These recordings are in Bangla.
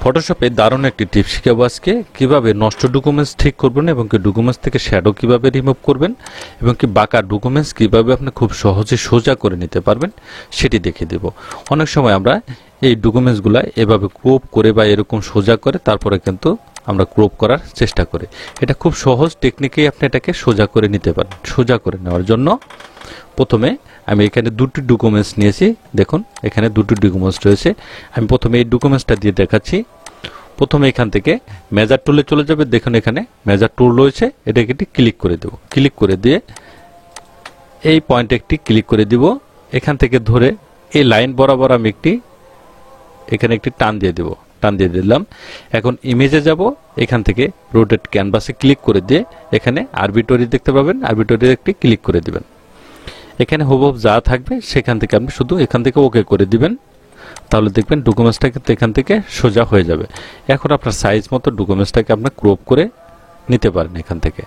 ফটোশপে দারুণ একটি টিপস শিখাবো আজকে কিভাবে নষ্ট ডকুমেন্টস ঠিক করবেন এবং কি ডকুমেন্টস থেকে শ্যাডো কিভাবে রিমুভ করবেন এবং কি বাঁকা ডকুমেন্টস কিভাবে আপনি খুব সহজে সোজা করে নিতে পারবেন সেটি দেখিয়ে দেব। অনেক সময় আমরা এই ডকুমেন্টসগুলো এভাবে ক্রপ করে বা এরকম সোজা করে তারপরে কিন্তু আমরা ক্রপ করার চেষ্টা করি। এটা খুব সহজ টেকনিকেই আপনি এটাকে সোজা করে নিতে পারেন। সোজা করে নেওয়ার জন্য প্রথমে আমি এখানে দুটি ডকুমেন্টস নিয়েছি। দেখুন এখানে দুটি ডকুমেন্টস রয়েছে। আমি প্রথমে এই ডকুমেন্টসটা দিয়ে দেখাচ্ছি। প্রথমে এখান থেকে মেজার টুলে চলে যাবে। দেখুন এখানে মেজার টুল রয়েছে, এটাকে একটি ক্লিক করে দেব। ক্লিক করে দিয়ে এই পয়েন্টে একটি ক্লিক করে দিব। এখান থেকে ধরে এই লাইন বরাবর আমি এখানে একটি টান দিয়ে দেব। টান দিয়ে দিলাম। এখন ইমেজে যাব। এখান থেকে রোটেট ক্যানভাসে ক্লিক করে দিয়ে এখানে আরবিটরি দেখতে পাবেন, আরবিটরি একটি ক্লিক করে দিবেন। এখানে হুবহু যা থাকবে সেখান থেকে আপনি শুধু এখান থেকে ওকে করে দিবেন। তাহলে দেখবেন ডকুমেন্টসটা কিন্তু এখান থেকে সোজা হয়ে যাবে। এখন আপনার সাইজ মতো ডকুমেন্টসটাকে আপনি ক্রপ করে নিতে পারেন। এখান থেকে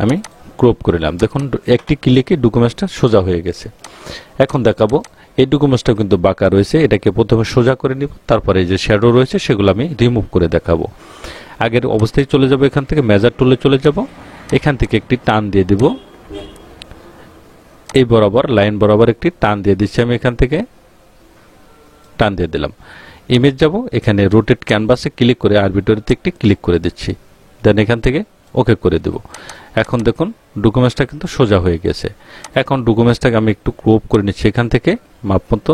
আমি ক্রপ করে নিলাম। দেখুন একটি ক্লিকে ডকুমেন্টসটা সোজা হয়ে গেছে। এখন দেখাবো এই ডকুমেন্টসটা কিন্তু বাঁকা রয়েছে, এটাকে প্রথমে সোজা করে নিব। তারপরে এই যে শ্যাডো রয়েছে সেগুলো আমি রিমুভ করে দেখাবো। আগের অবস্থায় চলে যাব। এখান থেকে মেজার টুলে চলে যাব। এখান থেকে একটি টান দিয়ে দিব। এই বরাবর লাইন বরাবর একটি টান দিয়ে দিচ্ছি। আমি এখান থেকে টান দিয়ে দিলাম। ইমেজ যাব। এখানে রোটেট ক্যানভাসে ক্লিক করে আরবিটরিতে একটি ক্লিক করে দিচ্ছি। দেন এখান থেকে ওকে করে দেব। এখন দেখুন ডকুমেন্টসটা কিন্তু সোজা হয়ে গেছে। এখন ডকুমেন্টসটাকে আমি একটু ক্রপ করে নিচ্ছি। এখান থেকে মাপ মতো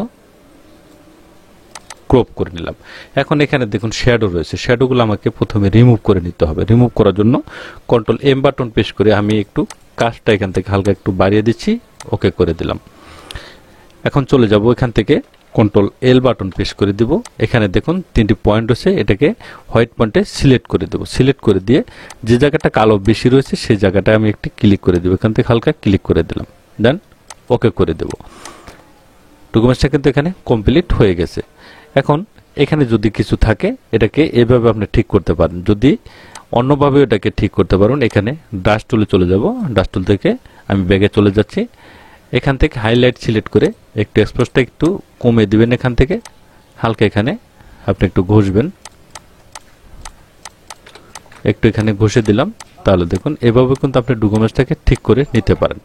ক্রপ করে নিলাম। এখন এখানে দেখুন শ্যাডো রয়েছে, শ্যাডোগুলো আমাকে প্রথমে রিমুভ করে নিতে হবে। রিমুভ করার জন্য কন্ট্রোল এম বাটন প্রেস করে আমি একটু কাজটা এখান থেকে হালকা একটু বাড়িয়ে দিচ্ছি। ওকে করে দিলাম। এখন চলে যাব। এখান থেকে কন্ট্রোল এল বাটন প্রেস করে দিব। এখানে দেখুন তিনটি পয়েন্ট রয়েছে, এটাকে হোয়াইট পয়েন্টে সিলেক্ট করে দেব। সিলেক্ট করে দিয়ে যে জায়গাটা কালো বেশি রয়েছে সেই জায়গাটা আমি একটি ক্লিক করে দেব। এখান থেকে হালকা ক্লিক করে দিলাম। দেন ওকে করে দেব। ডকুমেন্টসটা কিন্তু এখানে কমপ্লিট হয়ে গেছে। এখন এখানে যদি কিছু থাকে এটাকে এভাবে আপনি ঠিক করতে পারেন। যদি অন্যভাবে এটাকে ঠিক করতে পারেন, এখানে ডাস্ট টুলে চলে যাব। ডাস্ট টুল থেকে আমি ব্যাগে চলে যাচ্ছি। এখান থেকে হাইলাইট সিলেক্ট করে একটু এক্সপোজটা একটু কমে দিবেন। এখান থেকে হালকা এখানে আপনি একটু ঘষবেন। একটু এখানে ঘষে দিলাম। তাহলে দেখুন এভাবে কিন্তু আপনি ডকুমেন্টসটাকে ঠিক করে নিতে পারেন।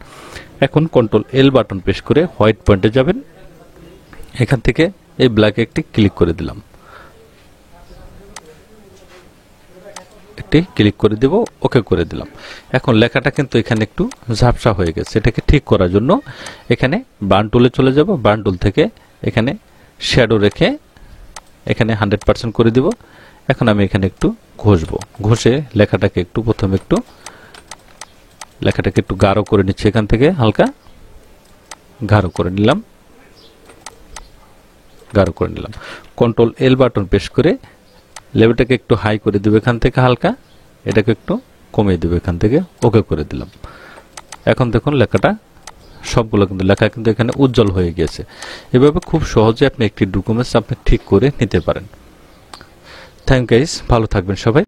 এখন কন্ট্রোল এল বাটন প্রেস করে হোয়াইট পয়েন্টে যাবেন। এখান থেকে এই ব্ল্যাকে একটি ক্লিক করে দিলাম। একটি ক্লিক করে দেব। ওকে করে দিলাম। এখন লেখাটা কিন্তু এখানে একটু ঝাপসা হয়ে গেছে। এটাকে ঠিক করার জন্য এখানে বার্ন টুলে চলে যাব। বার্ন টুল থেকে এখানে শ্যাডো রেখে এখানে 100% করে দিব। এখন আমি এখানে একটু ঘষবো। ঘষে লেখাটাকে একটু প্রথমে লেখাটাকে একটু গাঢ় করে নিচ্ছি। এখান থেকে হালকা গাঢ় করে নিলাম। গাঢ় করে নিলাম। কন্ট্রোল এল বাটন প্রেস করে লেভেলটাকে একটু হাই করে দেব। এখান থেকে হালকা এটাকে একটু কমিয়ে দেব। এখান থেকে ওকে করে দিলাম। এখন দেখুন লেখাটা সবগুলো কিন্তু লেখা কিন্তু এখানে উজ্জ্বল হয়ে গেছে। এভাবে খুব সহজে আপনি একটি ডকুমেন্টস আপনি ঠিক করে নিতে পারেন। থ্যাংক ইউ গাইস, ভালো থাকবেন সবাই।